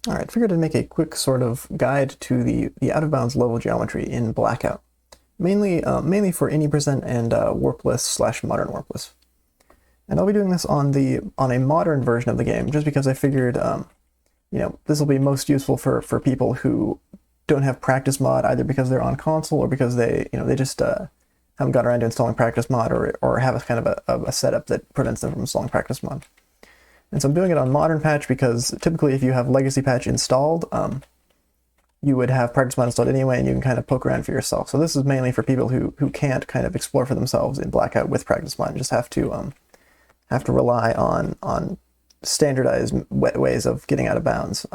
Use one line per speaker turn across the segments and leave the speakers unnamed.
Alright, figured I'd make a quick sort of guide to the out-of-bounds level geometry in Blackout. Mainly for any percent and warpless slash modern warpless. And I'll be doing this on a modern version of the game, just because I figured, this will be most useful for people who don't have practice mod, either because they're on console or because they just haven't got around to installing practice mod, or have a kind of a setup that prevents them from installing practice mod. And so I'm doing it on modern patch because typically if you have legacy patch installed, you would have practice mod installed anyway, and you can kind of poke around for yourself. So this is mainly for people who can't kind of explore for themselves in Blackout with practice mod, and just have to rely on standardized ways of getting out of bounds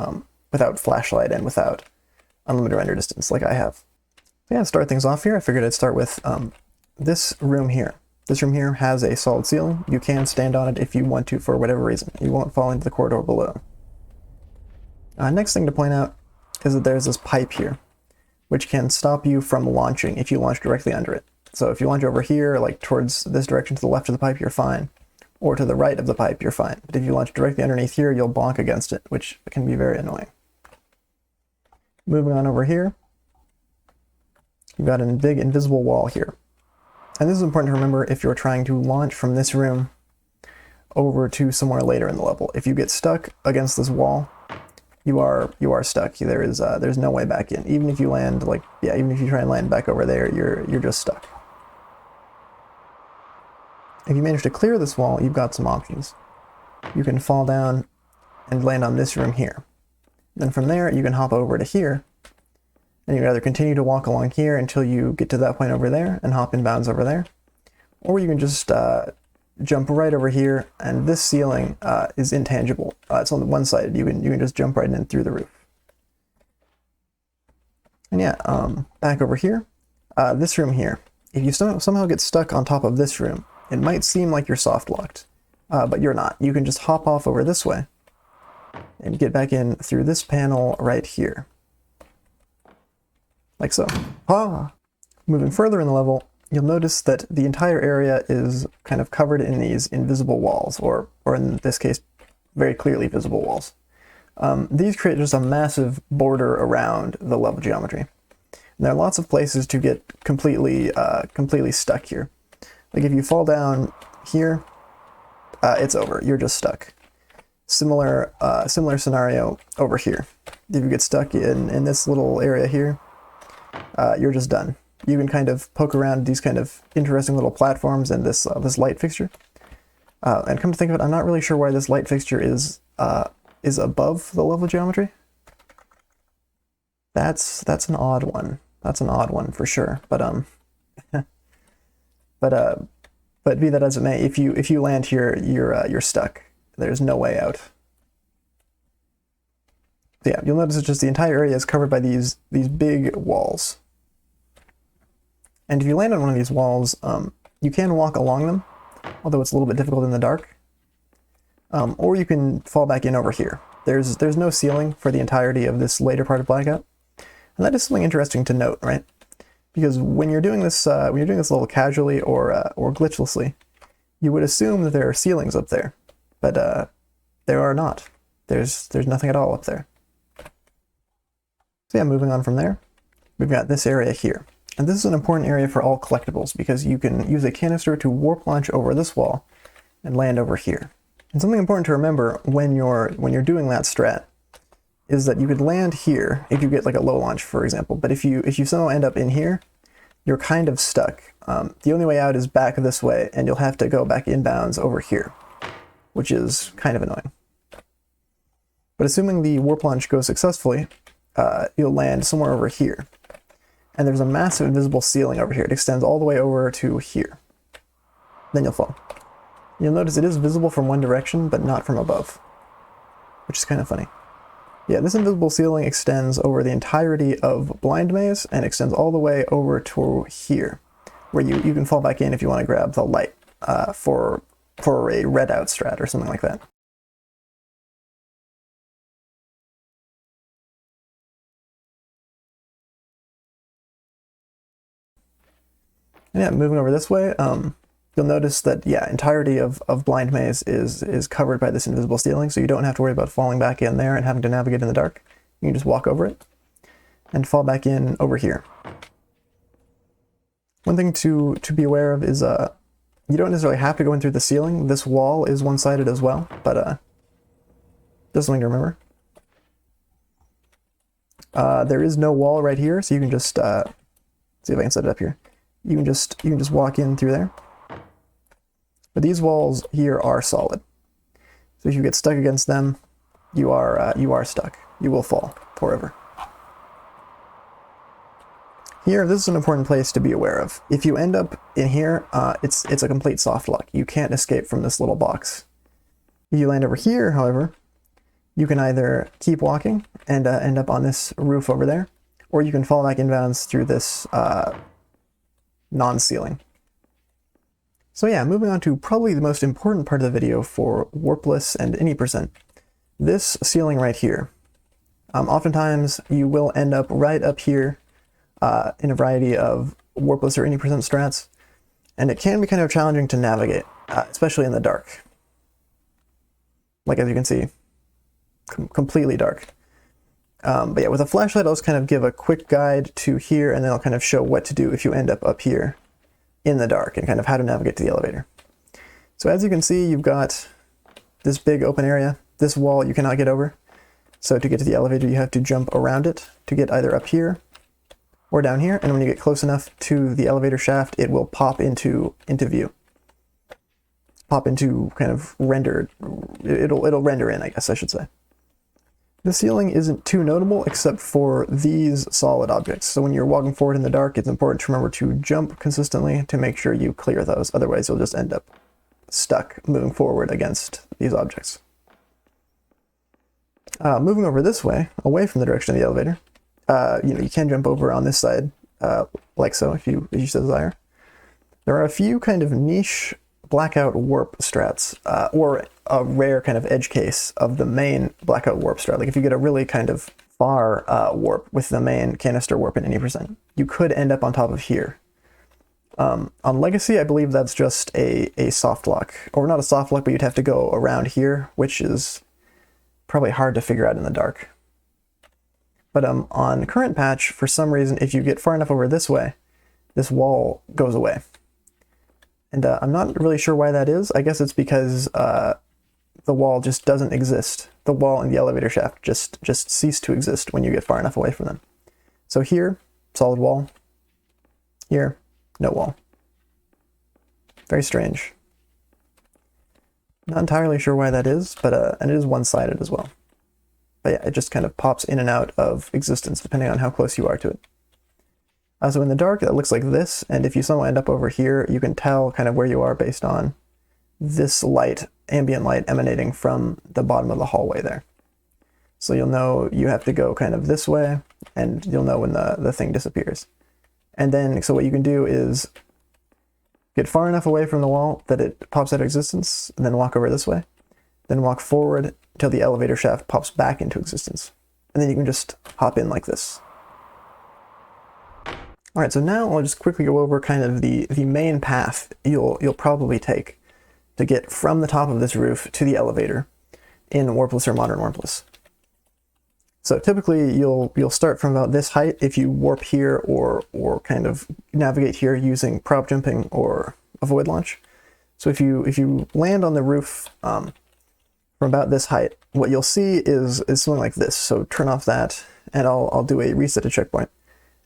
without flashlight and without unlimited render distance like I have. So yeah, to start things off here, I figured I'd start with this room here. This room here has a solid ceiling. You can stand on it if you want to for whatever reason. You won't fall into the corridor below. Next thing to point out is that there's this pipe here, which can stop you from launching if you launch directly under it. So if you launch over here, like towards this direction to the left of the pipe, you're fine. Or to the right of the pipe, you're fine. But if you launch directly underneath here, you'll bonk against it, which can be very annoying. Moving on over here, you've got a big invisible wall here. And this is important to remember if you're trying to launch from this room over to somewhere later in the level. If you get stuck against this wall, you are stuck. There's no way back in. Even if you land even if you try and land back over there, you're just stuck. If you manage to clear this wall, you've got some options. You can fall down and land on this room here. Then from there, you can hop over to here, and you can either continue to walk along here until you get to that point over there and hop in bounds over there, or you can just jump right over here, and this ceiling is intangible. It's on the one side. You can just jump right in through the roof. And yeah, back over here, this room here. If you somehow get stuck on top of this room, it might seem like you're soft locked, but you're not. You can just hop off over this way and get back in through this panel right here. Like so. Moving further in the level, you'll notice that the entire area is kind of covered in these invisible walls, or in this case, very clearly visible walls. These create just a massive border around the level geometry. And there are lots of places to get completely stuck here. Like if you fall down here, it's over. You're just stuck. Similar scenario over here. If you get stuck in this little area here, you're just done. You can kind of poke around these kind of interesting little platforms and this light fixture. And come to think of it, I'm not really sure why this light fixture is above the level geometry. That's an odd one. That's an odd one for sure. But but be that as it may, if you land here, you're stuck. There's no way out. So yeah, you'll notice that just the entire area is covered by these big walls. And if you land on one of these walls, you can walk along them, although it's a little bit difficult in the dark. Or you can fall back in over here. There's no ceiling for the entirety of this later part of Blackout, and that is something interesting to note, right? Because when you're doing this a little casually or glitchlessly, you would assume that there are ceilings up there, but there are not. There's nothing at all up there. So yeah, moving on from there, we've got this area here. And this is an important area for all collectibles because you can use a canister to warp launch over this wall and land over here. And something important to remember when you're doing that strat is that you could land here if you get like a low launch, for example. But if you somehow end up in here, you're kind of stuck. The only way out is back this way, and you'll have to go back inbounds over here, which is kind of annoying. But assuming the warp launch goes successfully, you'll land somewhere over here. And there's a massive invisible ceiling over here. It extends all the way over to here. Then you'll fall. You'll notice it is visible from one direction, but not from above, which is kind of funny. Yeah, this invisible ceiling extends over the entirety of Blind Maze and extends all the way over to here, where you can fall back in if you want to grab the light for a red out strat or something like that. And yeah, moving over this way, you'll notice that, yeah, entirety of Blind Maze is covered by this invisible ceiling, so you don't have to worry about falling back in there and having to navigate in the dark. You can just walk over it and fall back in over here. One thing to be aware of is you don't necessarily have to go in through the ceiling. This wall is one-sided as well, but just something to remember. There is no wall right here, so you can just see if I can set it up here. You can just walk in through there. But these walls here are solid, so if you get stuck against them, you are stuck. You will fall forever. Here, this is an important place to be aware of. If you end up in here, it's a complete soft lock. You can't escape from this little box. If you land over here, however, you can either keep walking and end up on this roof over there, or you can fall back inbounds through this non-ceiling. So yeah, moving on to probably the most important part of the video for warpless and any percent. This ceiling right here. Oftentimes you will end up right up here in a variety of warpless or any percent strats, and it can be kind of challenging to navigate, especially in the dark. Like as you can see, completely dark. But yeah, with a flashlight, I'll just kind of give a quick guide to here, and then I'll kind of show what to do if you end up here in the dark, and kind of how to navigate to the elevator. So as you can see, you've got this big open area. This wall you cannot get over. So to get to the elevator, you have to jump around it to get either up here or down here, and when you get close enough to the elevator shaft, it will pop into view. Pop into kind of rendered, it'll render in, I guess I should say. The ceiling isn't too notable except for these solid objects. So when you're walking forward in the dark, it's important to remember to jump consistently to make sure you clear those. Otherwise, you'll just end up stuck moving forward against these objects. Moving over this way, away from the direction of the elevator, you can jump over on this side, like so, if you so desire. There are a few kind of niche Blackout warp strats, or a rare kind of edge case of the main Blackout warp strat. Like if you get a really kind of far warp with the main canister warp at any percent, you could end up on top of here. On Legacy, I believe that's just a soft lock, or not a soft lock, but you'd have to go around here, which is probably hard to figure out in the dark. But on current patch, for some reason, if you get far enough over this way, this wall goes away. And I'm not really sure why that is. I guess it's because the wall just doesn't exist. The wall and the elevator shaft just cease to exist when you get far enough away from them. So here, solid wall. Here, no wall. Very strange. Not entirely sure why that is, but and it is one-sided as well. But yeah, it just kind of pops in and out of existence depending on how close you are to it. So in the dark, it looks like this, and if you somehow end up over here, you can tell kind of where you are based on this light, ambient light emanating from the bottom of the hallway there. So you'll know you have to go kind of this way, and you'll know when the thing disappears. And then, so what you can do is get far enough away from the wall that it pops out of existence, and then walk over this way. Then walk forward until the elevator shaft pops back into existence. And then you can just hop in like this. All right, so now I'll just quickly go over kind of the main path you'll probably take to get from the top of this roof to the elevator in Warpless or Modern Warpless. So typically you'll start from about this height if you warp here or kind of navigate here using prop jumping or a void launch. So if you land on the roof from about this height, what you'll see is something like this. So turn off that, and I'll do a reset to checkpoint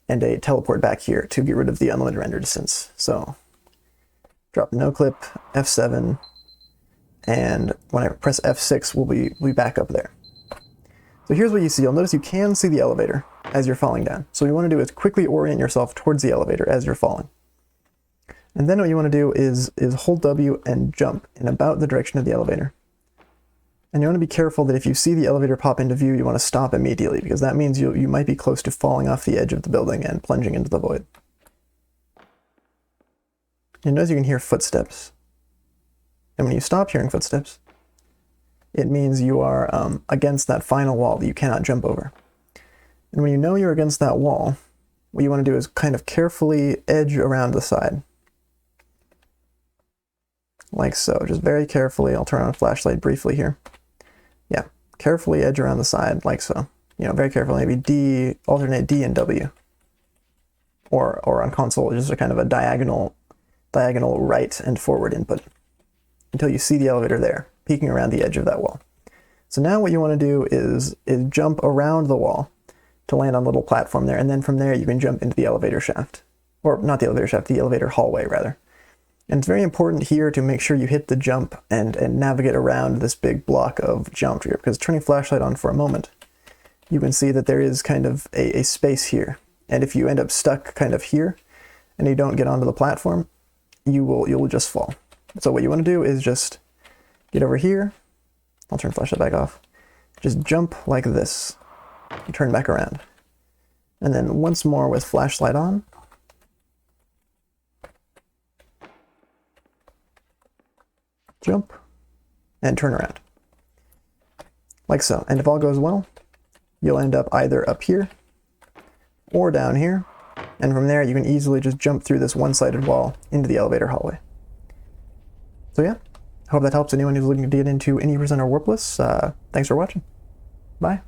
and a teleport back here to get rid of the unlimited render distance. So drop no clip, F7, and when I press F6, we'll be back up there. So here's what you see. You'll notice you can see the elevator as you're falling down. So what you want to do is quickly orient yourself towards the elevator as you're falling. And then what you want to do is hold W and jump in about the direction of the elevator. And you want to be careful that if you see the elevator pop into view, you want to stop immediately, because that means you might be close to falling off the edge of the building and plunging into the void. You notice you can hear footsteps. And when you stop hearing footsteps, it means you are against that final wall that you cannot jump over. And when you know you're against that wall, what you want to do is kind of carefully edge around the side. like so. Just very carefully. I'll turn on a flashlight briefly here. Yeah, carefully edge around the side, like so. You know, very carefully. Maybe alternate D and W. Or on console, just a kind of a diagonal right and forward input until you see the elevator there, peeking around the edge of that wall. So now what you want to do is jump around the wall to land on a little platform there, and then from there you can jump into the elevator shaft. Or not the elevator shaft, the elevator hallway, rather. And it's very important here to make sure you hit the jump and navigate around this big block of geometry, because turning flashlight on for a moment, you can see that there is kind of a space here. And if you end up stuck kind of here, and you don't get onto the platform, you'll just fall. So what you want to do is just get over here. I'll turn flashlight back off. Just jump like this. And turn back around. And then once more with flashlight on. Jump. And turn around. Like so. And if all goes well, you'll end up either up here or down here. And from there, you can easily just jump through this one-sided wall into the elevator hallway. So yeah, I hope that helps anyone who's looking to get into any percent or warpless. Thanks for watching. Bye.